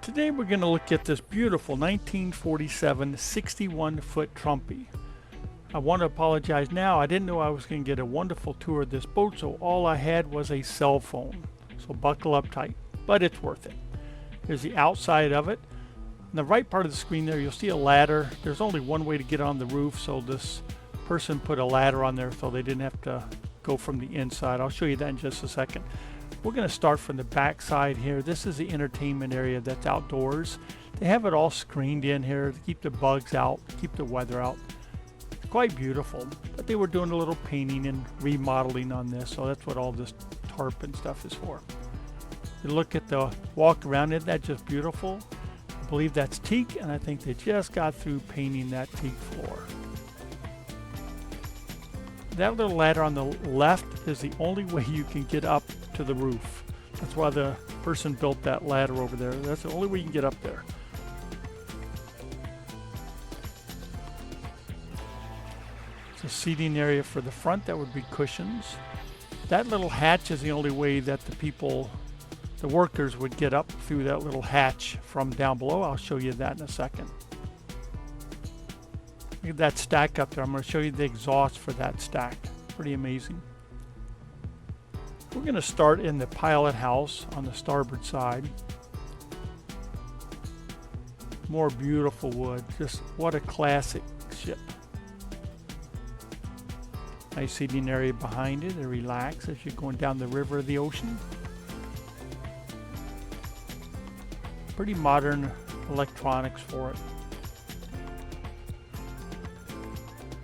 Today we're going to look at this beautiful 1947 61-foot Trumpy. I want to apologize now. I didn't know I was going to get a wonderful tour of this boat, so all I had was a cell phone. So buckle up tight, but it's worth it. Here's the outside of it. On the right part of the screen there, you'll see a ladder. There's only one way to get on the roof, so this person put a ladder on there so they didn't have to go from the inside. I'll show you that in just a second. We're going to start from the back side here. This is the entertainment area that's outdoors. They have it all screened in here to keep the bugs out, keep the weather out. It's quite beautiful, but they were doing a little painting and remodeling on this, so that's what all this tarp and stuff is for. You look at the walk around, isn't that just beautiful? I believe that's teak, and I think they just got through painting that teak floor. That little ladder on the left is the only way you can get up to the roof. That's why the person built that ladder over there. That's the only way you can get up there. It's a seating area for the front. That would be cushions. That little hatch is the only way that the workers would get up through that little hatch from down below. I'll show you that in a second. Look at that stack up there. I'm going to show you the exhaust for that stack. Pretty amazing. We're going to start in the pilot house on the starboard side. More beautiful wood. Just what a classic ship. Nice seating area behind it to relax as you're going down the river of the ocean. Pretty modern electronics for it.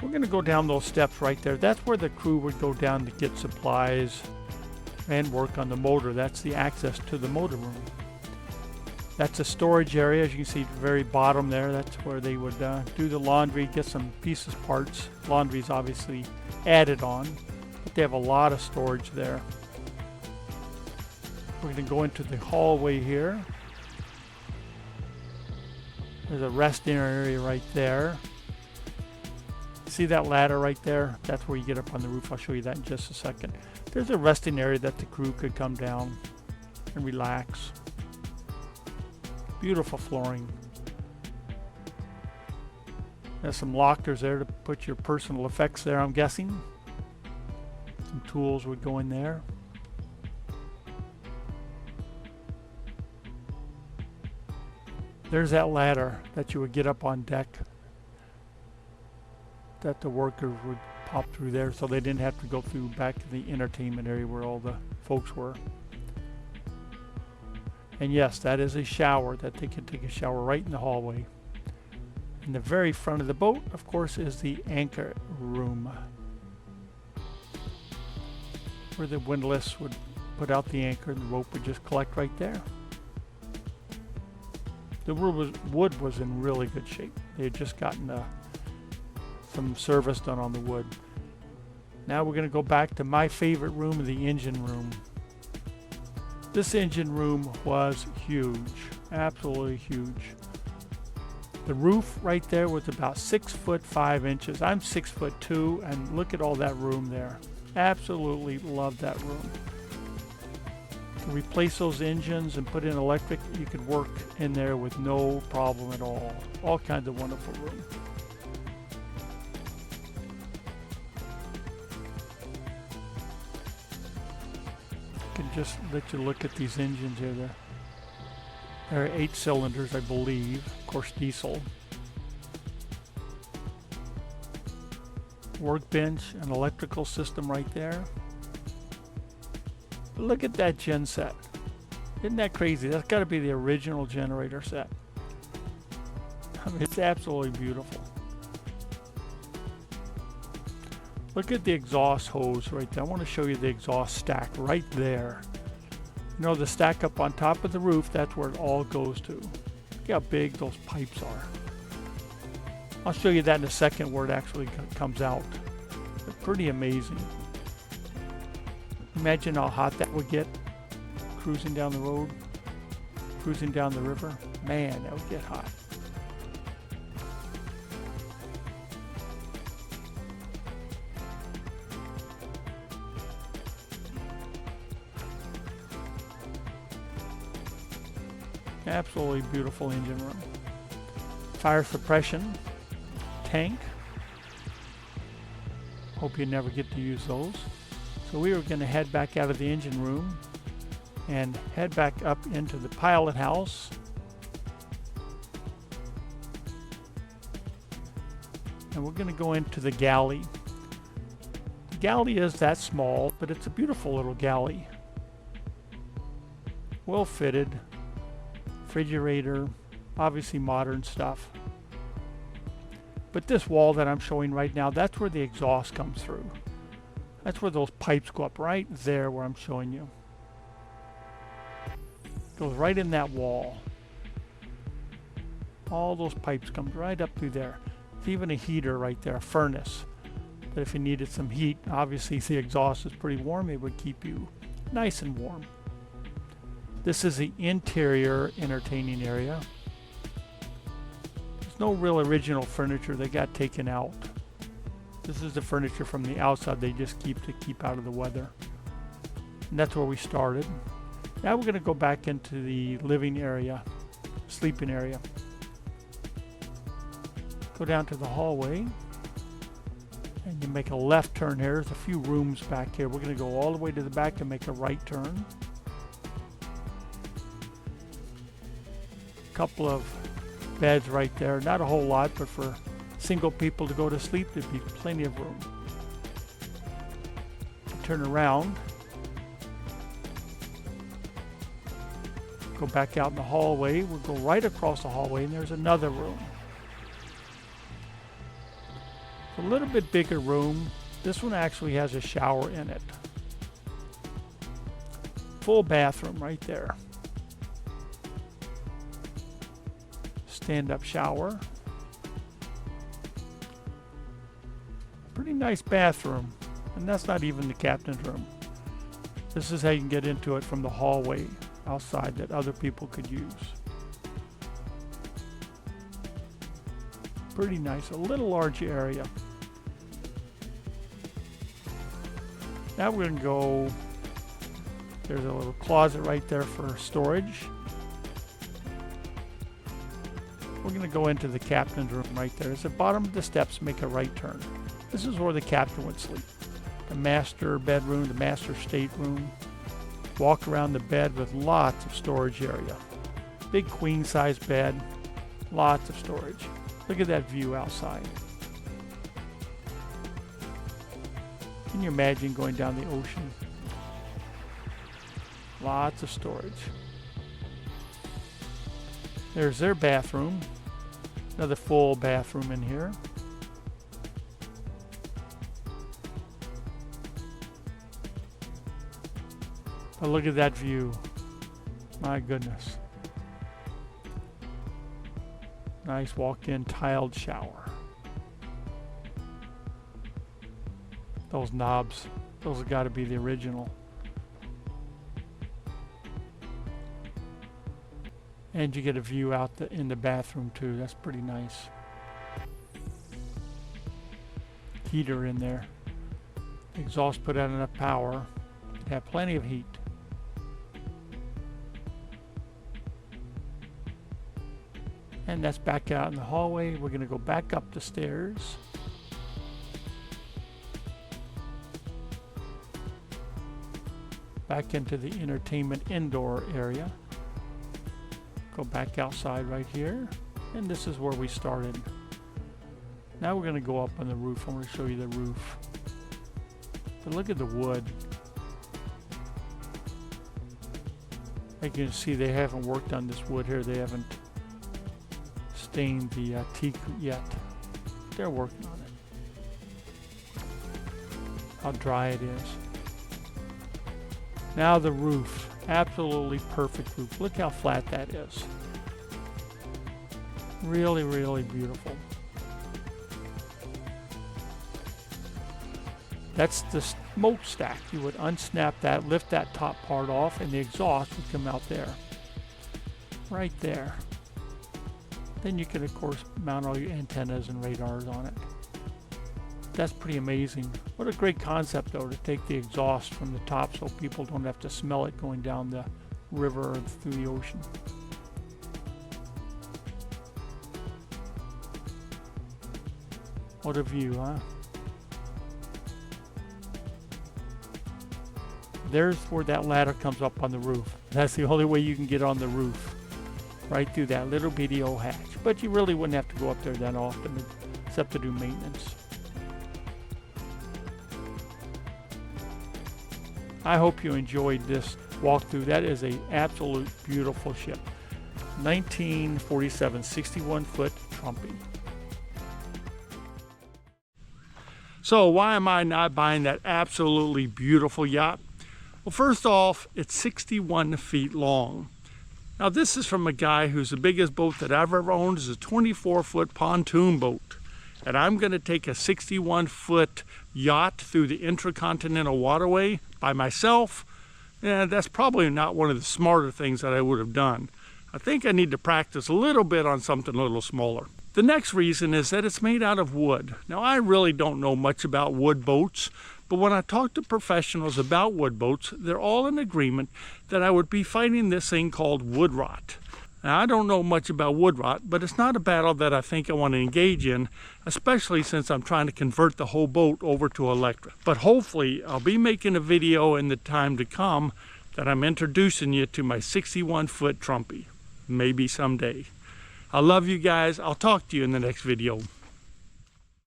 We're going to go down those steps right there. That's where the crew would go down to get supplies and work on the motor. That's the access to the motor room. That's a storage area, as you can see at the very bottom there. That's where they would do the laundry, get some pieces, parts. Laundry is obviously added on, but they have a lot of storage there. We're going to go into the hallway here. There's a resting area right there. See that ladder right there? That's where you get up on the roof. I'll show you that in just a second. There's a resting area that the crew could come down and relax. Beautiful flooring. There's some lockers there to put your personal effects there, I'm guessing. Some tools would go in there. There's that ladder that you would get up on deck, that the workers would pop through there so they didn't have to go through back to the entertainment area where all the folks were. And yes, that is a shower that they can take a shower right in the hallway. In the very front of the boat, of course, is the anchor room, where the windlass would put out the anchor and the rope would just collect right there. The wood was in really good shape. They had just gotten some service done on the wood. Now we're going to go back to my favorite room, the engine room. This engine room was huge, absolutely huge. The roof right there was about 6'5". I'm 6'2", and look at all that room there. Absolutely love that room. To replace those engines and put in electric, you could work in there with no problem at all. All kinds of wonderful room. Just let you look at these engines here. There are 8 cylinders, I believe, of course diesel. Workbench, an electrical system right there. But look at that gen set. Isn't that crazy? That's got to be the original generator set. I mean, it's absolutely beautiful. Look at the exhaust hose right there. I want to show you the exhaust stack right there. You know, the stack up on top of the roof, that's where it all goes to. Look how big those pipes are. I'll show you that in a second where it actually comes out. They're pretty amazing. Imagine how hot that would get cruising down the road, cruising down the river. Man, that would get hot. Absolutely beautiful engine room. Fire suppression tank. Hope you never get to use those. So we are going to head back out of the engine room and head back up into the pilot house. And we're going to go into the galley. The galley is that small, but it's a beautiful little galley. Well fitted, refrigerator, obviously modern stuff. But this wall that I'm showing right now, that's where the exhaust comes through. That's where those pipes go up, right there where I'm showing you. Goes right in that wall. All those pipes come right up through there. There's even a heater right there, a furnace. But if you needed some heat, obviously if the exhaust is pretty warm, it would keep you nice and warm. This is the interior entertaining area. There's no real original furniture, they got taken out. This is the furniture from the outside they just keep out of the weather. And that's where we started. Now we're going to go back into the living area, sleeping area. Go down to the hallway and you make a left turn here. There's a few rooms back here. We're going to go all the way to the back and make a right turn. Couple of beds right there, not a whole lot, but for single people to go to sleep there'd be plenty of room. Turn around, go back out in the hallway. We'll go right across the hallway and there's another room. A little bit bigger room. This one actually has a shower in it. Full bathroom right there. Stand-up shower. Pretty nice bathroom, and that's not even the captain's room. This is how you can get into it from the hallway outside that other people could use. Pretty nice, a little large area. Now we're going to go, there's a little closet right there for storage. We're going to go into the captain's room right there. It's the bottom of the steps, make a right turn. This is where the captain would sleep. The master bedroom, the master stateroom. Walk around the bed with lots of storage area. Big queen size bed, lots of storage. Look at that view outside. Can you imagine going down the ocean? Lots of storage. There's their bathroom. Another full bathroom in here. But look at that view. My goodness. Nice walk-in tiled shower. Those knobs, those have got to be the original. And you get a view out in the bathroom too. That's pretty nice. Heater in there. Exhaust put out enough power. Have plenty of heat. And that's back out in the hallway. We're going to go back up the stairs. Back into the entertainment indoor area. Go back outside right here. And this is where we started. Now we're going to go up on the roof. I'm going to show you the roof. But look at the wood. Like you can see, they haven't worked on this wood here. They haven't stained the teak yet. They're working on it. How dry it is. Now the roof. Absolutely perfect roof. Look how flat that is. Really, really beautiful. That's the smokestack. You would unsnap that, lift that top part off, and the exhaust would come out there. Right there. Then you can, of course, mount all your antennas and radars on it. That's pretty amazing. What a great concept, though, to take the exhaust from the top so people don't have to smell it going down the river or through the ocean. What a view, huh? There's where that ladder comes up on the roof. That's the only way you can get on the roof. Right through that little bitty old hatch. But you really wouldn't have to go up there that often, except to do maintenance. I hope you enjoyed this walkthrough. That is an absolute beautiful ship. 1947 61-foot Trumpy. So why am I not buying that absolutely beautiful yacht? Well, first off, it's 61 feet long. Now this is from a guy whose the biggest boat that I've ever owned is a 24-foot pontoon boat. And I'm going to take a 61-foot yacht through the Intercontinental Waterway by myself. And that's probably not one of the smarter things that I would have done. I think I need to practice a little bit on something a little smaller. The next reason is that it's made out of wood. Now I really don't know much about wood boats, but when I talk to professionals about wood boats, they're all in agreement that I would be fighting this thing called wood rot. Now I don't know much about wood rot, but it's not a battle that I think I want to engage in, especially since I'm trying to convert the whole boat over to electric. But hopefully I'll be making a video in the time to come that I'm introducing you to my 61-foot Trumpy. Maybe someday. I love you guys. I'll talk to you in the next video.